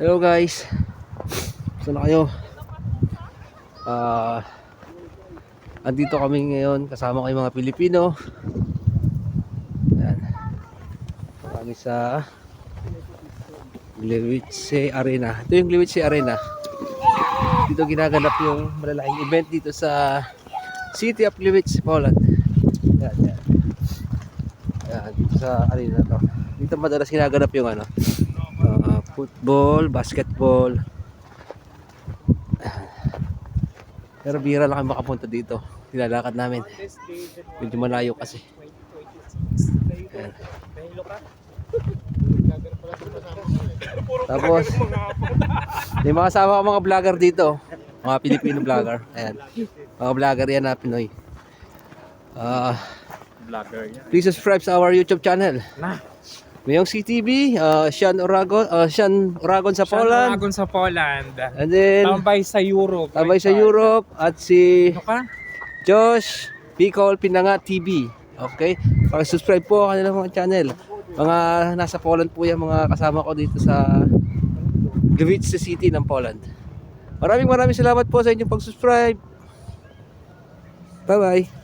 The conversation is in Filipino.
Hello guys. Saan na kayo? Andito kami ngayon kasama ko yung mga Pilipino. Ayan. Kami sa Gliwice Arena. Ito yung Gliwice Arena. Dito ginaganap yung malalaking event dito sa City of Gliwice, Poland. Ayan, ayan. Ayan, dito sa arena to. Dito madalas ginaganap yung football, basketball. Pero bihira lang kami makapunta dito. Nilalakad namin. Medyo malayo kasi. Ayan. Tapos may mga kasama ko mga vlogger dito. Mga Filipino vlogger. Ayan. Mga vlogger yan na Pinoy. Vlogger yan. Please subscribe sa our YouTube channel. Mayong CTV, Sean Oragon sa Poland. Oragon sa Poland. And then Tambay sa Europe. Tambay sa Europe at si Ano ka? Josh Bicol Pinanga TV. Okay? Pag-subscribe po kanilang mga channel. Mga nasa Poland po yung mga kasama ko dito sa Gliwice City ng Poland. Maraming salamat po sa inyong pag-subscribe. Bye-bye.